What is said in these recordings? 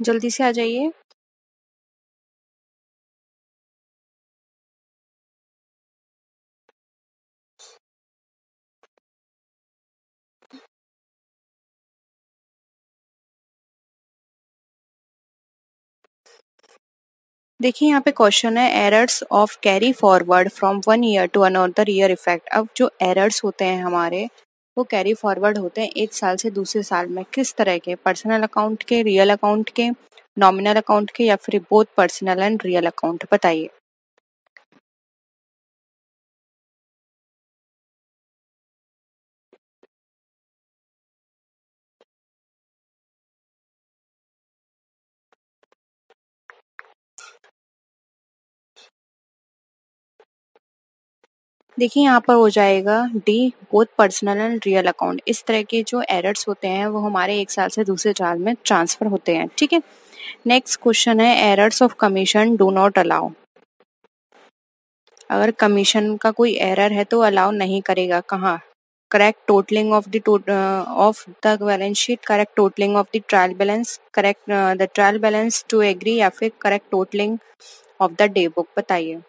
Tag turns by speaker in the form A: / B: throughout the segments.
A: जल्दी से आ जाइए। देखिए यहाँ पे क्वेश्चन है errors of carry forward from one year to another year effect. अब जो एरर्स होते हैं हमारे, वो कैरी फॉरवर्ड होते हैं एक साल से दूसरे साल में। किस तरह के? पर्सनल अकाउंट के, रियल अकाउंट के, नॉमिनल अकाउंट के, या फिर both personal and real account? बताइए। देखिए यहाँ पर हो जाएगा D, both personal and real account. इस तरह के जो एरर्स होते हैं वो हमारे एक साल से दूसरे साल में ट्रांसफर होते हैं। ठीक है। नेक्स्ट क्वेश्चन है errors of commission do not allow. अगर कमीशन का कोई एरर है तो अलाउ नहीं करेगा। कहाँ? Correct totalling of the balance sheet, correct totalling of the trial balance, correct the trial balance to agree, या फिर correct totalling of the day book? बताइए।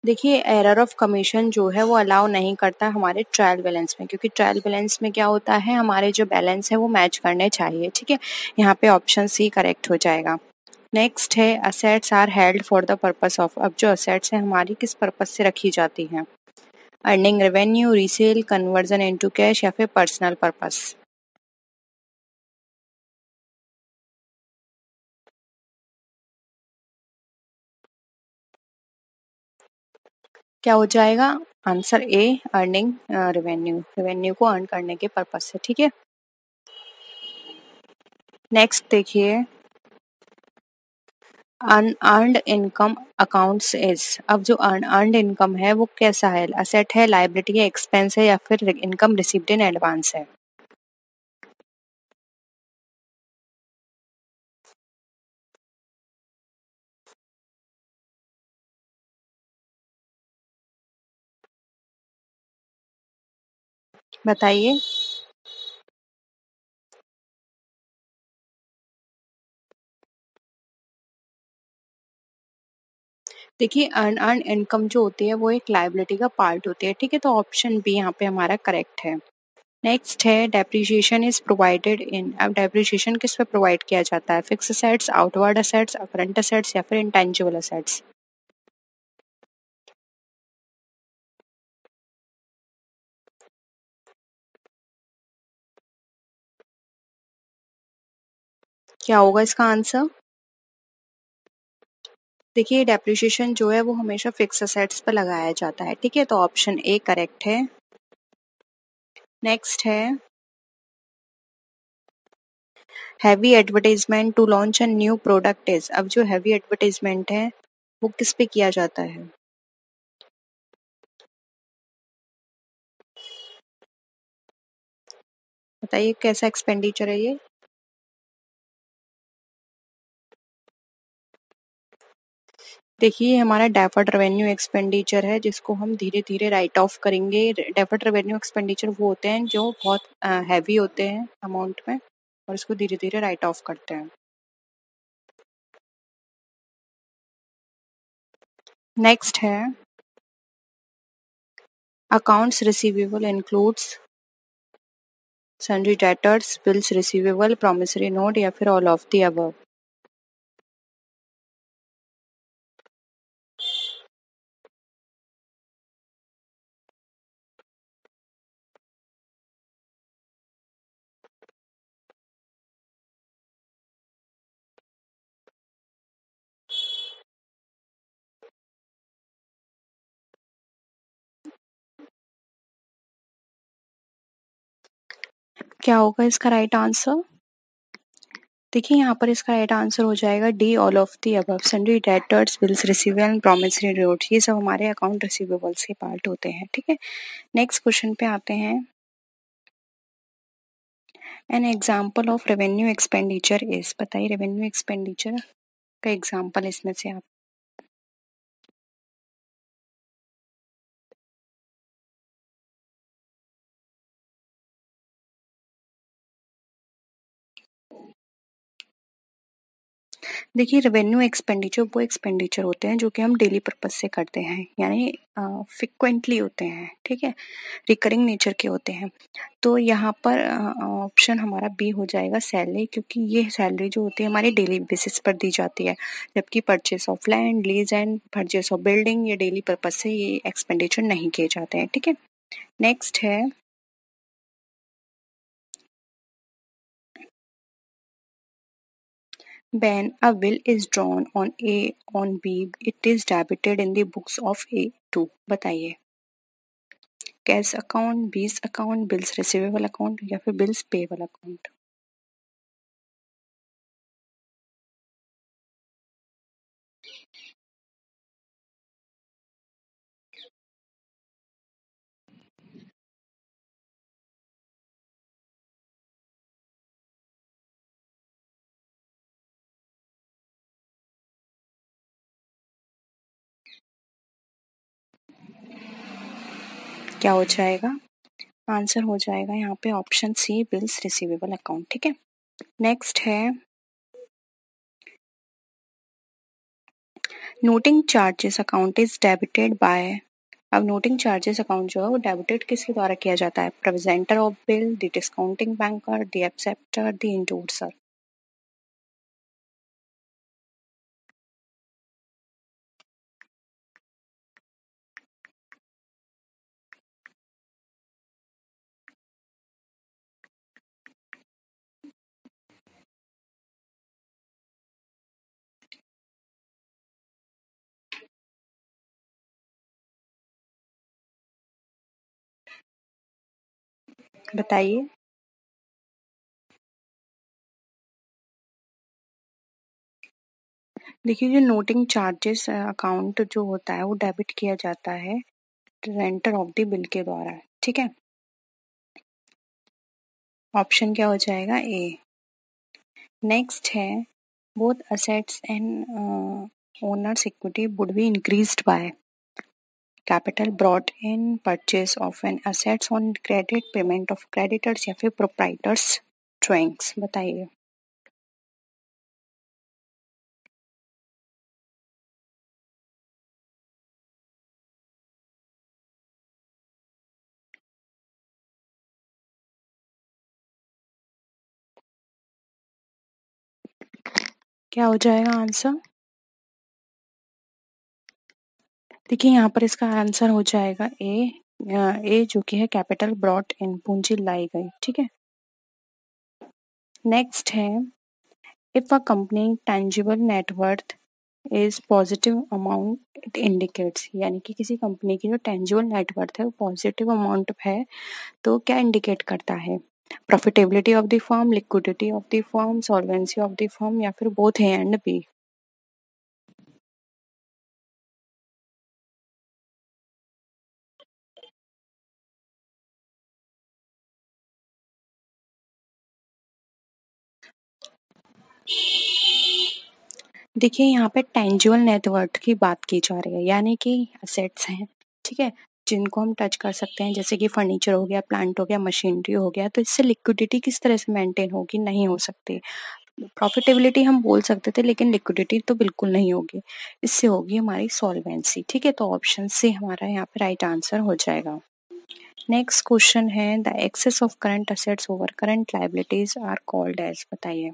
A: देखिए एरर ऑफ कमीशन जो है वो अलाउ नहीं करता हमारे ट्रायल बैलेंस में, क्योंकि ट्रायल बैलेंस में क्या होता है, हमारे जो बैलेंस है वो मैच करने चाहिए। ठीक है। यहाँ पे ऑप्शन सी करेक्ट हो जाएगा। नेक्स्ट है assets are held for the purpose of. अब जो असेट्स है हमारी किस पर्पस से रखी जाती हैं? Earning revenue, resale, conversion into cash, या फिर पर्सनल पर्पस? क्या हो जाएगा? Answer A, earning revenue, revenue को अर्न करने के पर्पस से। ठीक है। नेक्स्ट देखिए अनअर्न्ड इनकम अकाउंट्स इज। अब जो अनअर्न्ड इनकम है वो कैसा है? असेट है, लायबिलिटी है, एक्सपेंस है, या फिर इनकम रिसीव्ड इन एडवांस है? बताइए। देखिए अनअर्न्ड इनकम जो होती है वो एक लायबिलिटी का पार्ट होती है। ठीक है। तो ऑप्शन बी यहाँ पे हमारा करेक्ट है। नेक्स्ट है डेप्रिसिएशन इज प्रोवाइडेड इन। अब डेप्रिसिएशन किस पे प्रोवाइड किया जाता है? Fix assets, outward assets, current assets, या फिर इंटेंजिबल असेट्स? क्या होगा इसका आंसर? देखिए डेप्रिसिएशन जो है वो हमेशा फिक्स असेट्स पर लगाया जाता है। ठीक है। तो ऑप्शन ए करेक्ट है। नेक्स्ट है heavy advertisement to launch a new product is. अब जो हैवी एडवर्टाइजमेंट है वो किस पे किया जाता है? बताइए कैसा एक्सपेंडिचर है ये? देखिए हमारा डेफर्ड रेवेन्यू एक्सपेंडिचर है, जिसको हम धीरे धीरे राइट ऑफ करेंगे। डेफर्ड रेवेन्यू एक्सपेंडिचर वो होते हैं जो बहुत हैवी होते हैं अमाउंट में, और इसको धीरे धीरे राइट ऑफ करते हैं। नेक्स्ट है accounts receivable includes sundry debtors, bills receivable, promissory note, या फिर ऑल ऑफ द अबव? क्या होगा इसका राइट आंसर? देखिए यहाँ पर इसका राइट आंसर हो जाएगा D, all of the above. Sundry debtors, bills receivable, promissory notes, ये सब हमारे अकाउंट रिसीवेबल्स के पार्ट होते हैं। ठीक है। नेक्स्ट क्वेश्चन पे आते हैं। An example of revenue expenditure is, बताइए रेवेन्यू एक्सपेंडिचर का एग्जाम्पल इसमें से आप। देखिए रेवेन्यू एक्सपेंडिचर वो एक्सपेंडिचर होते हैं जो कि हम डेली पर्पज से करते हैं, यानी फ्रिक्वेंटली होते हैं, ठीक है, रिकरिंग नेचर के होते हैं। तो यहाँ पर ऑप्शन हमारा बी हो जाएगा सैलरी, क्योंकि ये सैलरी जो होती है हमारी डेली बेसिस पर दी जाती है, जबकि purchase of land, lease and purchase of building ये डेली पर्पज से ये एक्सपेंडिचर नहीं किए जाते हैं, ठीक है। नेक्स्ट है when a will is drawn on A on B, it is debited in the books of A to, बताइए कैश अकाउंट, बीस अकाउंट, बिल्स रिसीवेबल अकाउंट या फिर बिल्स पेबल अकाउंट। क्या हो जाएगा आंसर? हो जाएगा यहाँ पे option C, bills receivable account, ठीक है। नेक्स्ट है noting charges account is debited by. अब नोटिंग चार्जेस अकाउंट जो है वो डेबिटेड किसके द्वारा किया जाता है? Presenter of bill, the discounting banker, the acceptor, the endorser. बताइए। देखिए जो नोटिंग चार्जेस अकाउंट जो होता है वो डेबिट किया जाता है रेंटर ऑफ द बिल के द्वारा, ठीक है। ऑप्शन क्या हो जाएगा? ए। नेक्स्ट है both assets and owners equity would be increased by capital brought in, purchase of an assets on credit, payment of creditors या फिर प्रोप्राइटर्स ड्राइंग्स, बताइए। क्या हो जाएगा आंसर? देखिए यहाँ पर इसका आंसर हो जाएगा ए। ए जो कि है कैपिटल ब्रॉट इन, पूंजी लाई गई, ठीक है। नेक्स्ट है if a company tangible net worth is positive amount it indicates, यानी कि किसी कंपनी की जो टेंजिबल नेटवर्थ है वो पॉजिटिव अमाउंट है तो क्या इंडिकेट करता है? Profitability of the firm, liquidity of the firm, solvency of the firm या फिर बोथ ए एंड बी। देखिए यहाँ पे टेंजिबल नेटवर्थ की बात की जा रही है, यानी कि असेट्स हैं, ठीक है, जिनको हम टच कर सकते हैं, जैसे कि फर्नीचर हो गया, प्लांट हो गया, मशीनरी हो गया, तो इससे लिक्विडिटी किस तरह से मेंटेन होगी? नहीं हो सकती। प्रॉफिटेबिलिटी हम बोल सकते थे लेकिन लिक्विडिटी तो बिल्कुल नहीं होगी, इससे होगी हमारी सॉल्वेंसी, ठीक है। तो ऑप्शन सी हमारा यहाँ पे राइट आंसर हो जाएगा। नेक्स्ट क्वेश्चन है the excess of current assets over current liabilities are called as, बताइए।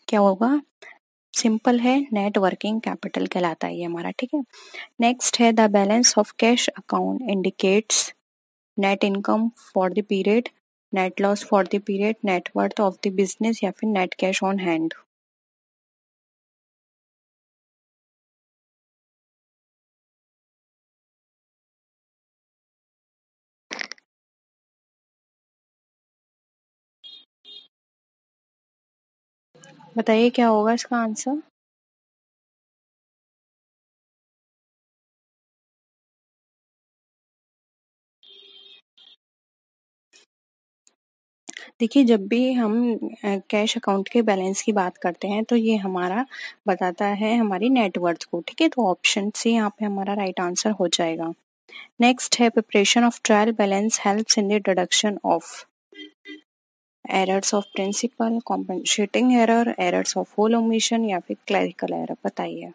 A: क्या होगा? सिंपल है, नेट वर्किंग कैपिटल कहलाता है ये हमारा, ठीक है। नेक्स्ट है the balance of cash account indicates net income for the period, net loss for the period, net worth of the business या फिर नेट कैश ऑन हैंड। बताइए क्या होगा इसका आंसर। देखिए, जब भी हम कैश अकाउंट के बैलेंस की बात करते हैं तो ये हमारा बताता है हमारी नेटवर्थ को, ठीक है। तो ऑप्शन सी यहाँ पे हमारा राइट आंसर हो जाएगा। नेक्स्ट है preparation of trial balance helps in the deduction of errors of principle, compensating error, errors of whole omission या फिर क्लरिकल एरर। बताइए।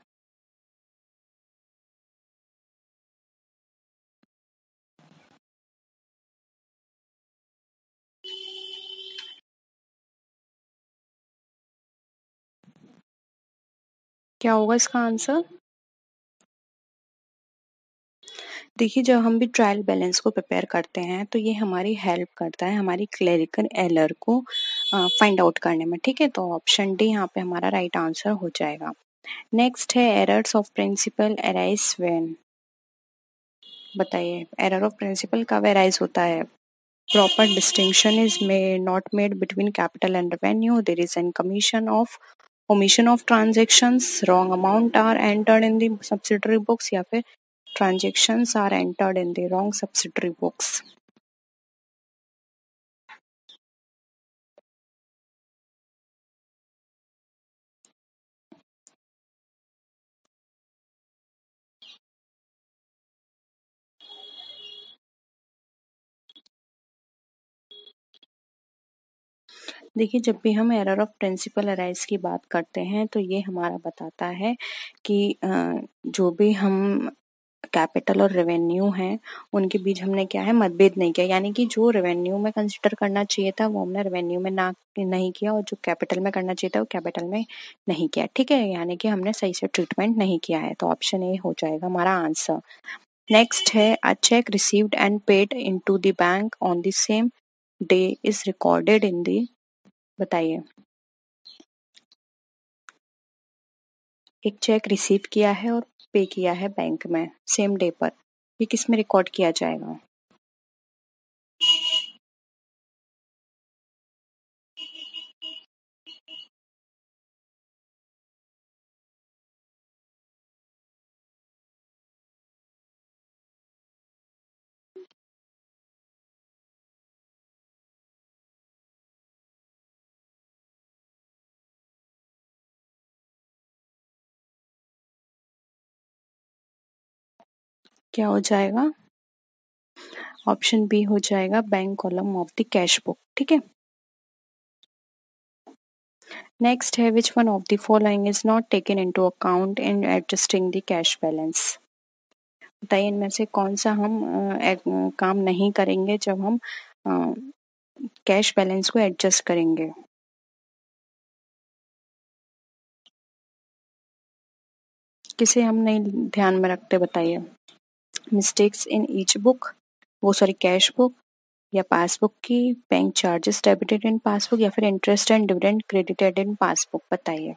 A: क्या होगा इसका आंसर। देखिए, जब हम भी ट्रायल बैलेंस को प्रिपेयर करते हैं तो ये हमारी हेल्प करता है हमारी क्लरिकल एरर को फाइंड आउट करने में, ठीक है। तो ऑप्शन डी यहाँ पे हमारा राइट आंसर हो जाएगा। नेक्स्ट है errors of principle arise when. बताइए, एरर ऑफ प्रिंसिपल कब अराइज होता है। Proper distinction is not made between capital and revenue, there is an commission of omission of transactions, wrong amount are entered in the subsidiary books या फिर transactions are entered in the wrong subsidiary books। देखिए, जब भी हम error of principle arise की बात करते हैं तो ये हमारा बताता है कि जो भी हम कैपिटल और रेवेन्यू हैं उनके बीच हमने क्या है मतभेद नहीं किया, यानी कि जो रेवेन्यू में कंसिडर करना चाहिए था वो हमने रेवेन्यू में ना नहीं किया और जो कैपिटल में करना चाहिए था वो कैपिटल में नहीं किया, ठीक है। यानी कि हमने सही से ट्रीटमेंट नहीं किया है। तो ऑप्शन ए हो जाएगा हमारा आंसर। नेक्स्ट है a cheque received and paid into the bank on the same day is recorded in the. बताइए। एक चेक रिसीव किया है और पे किया है बैंक में सेम डे पर, ये किस में रिकॉर्ड किया जाएगा। क्या हो जाएगा। ऑप्शन बी हो जाएगा bank column of the cash book, ठीक है। नेक्स्ट है which one of the following is not taken into account in adjusting the cash balance. बताइए, इनमें से कौन सा हम काम नहीं करेंगे जब हम कैश बैलेंस को एडजस्ट करेंगे। किसे हम नहीं ध्यान में रखते, बताइए। मिस्टेक्स इन ईच बुक, वो सॉरी कैश बुक, या पासबुक की bank charges debited in passbook, या फिर interest and dividend credited in passbook. बताइए।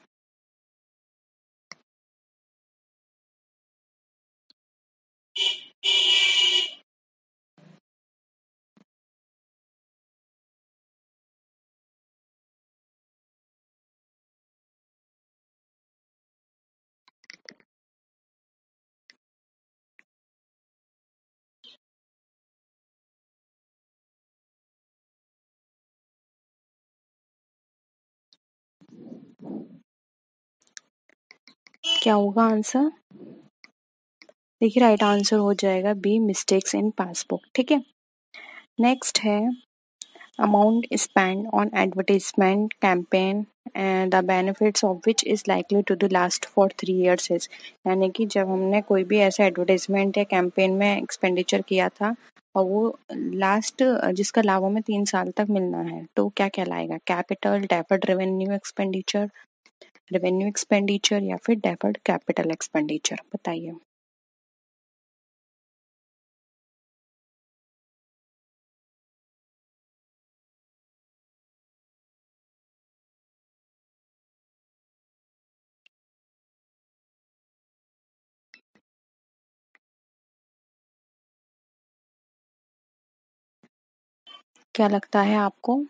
A: क्या होगा आंसर। देखिए, राइट आंसर हो जाएगा बी मिस्टेक्स इन पासबुक, ठीक है। नेक्स्ट है amount spend on advertisement campaign the benefits of which is likely to the last for 3 years is. यानी कि जब हमने कोई भी ऐसा एडवर्टाइजमेंट या कैंपेन में एक्सपेंडिचर किया था और वो लास्ट जिसका लाभ हमें 3 साल तक मिलना है तो क्या कहलाएगा। कैपिटल, डेफर्ड रेवेन्यू एक्सपेंडिचर या फिर डेफर्ड कैपिटल एक्सपेंडिचर। बताइए। क्या लगता है आपको।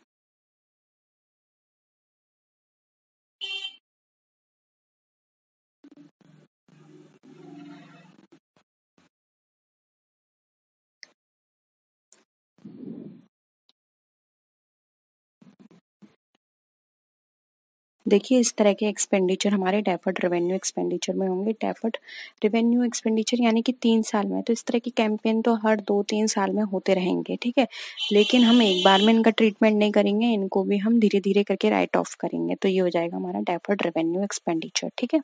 A: देखिए इस तरह के एक्सपेंडिचर हमारे डेफर्ड रेवेन्यू एक्सपेंडिचर में होंगे। डेफर्ड रेवेन्यू एक्सपेंडिचर यानी कि 3 साल में, तो इस तरह की कैंपेन तो हर 2-3 साल में होते रहेंगे, ठीक है। लेकिन हम एक बार में इनका ट्रीटमेंट नहीं करेंगे, इनको भी हम धीरे-धीरे करके राइट ऑफ करेंगे। तो ये हो जाएगा हमारा डेफर्ड रेवेन्यू एक्सपेंडिचर, ठीक है।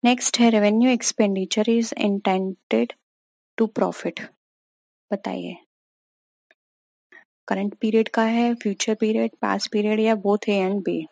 A: नेक्स्ट है revenue expenditure is intended to profit. बताइए करंट पीरियड का है, फ्यूचर पीरियड, पास्ट पीरियड या बोथ ए एंड बी।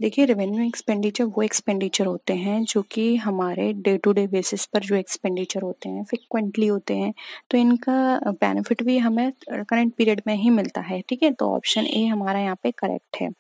A: देखिए रेवेन्यू एक्सपेंडिचर वो एक्सपेंडिचर होते हैं जो कि हमारे डे टू डे बेसिस पर जो एक्सपेंडिचर होते हैं फ्रिक्वेंटली होते हैं, तो इनका बेनिफिट भी हमें करंट पीरियड में ही मिलता है, ठीक है। तो ऑप्शन ए हमारा यहाँ पे करेक्ट है।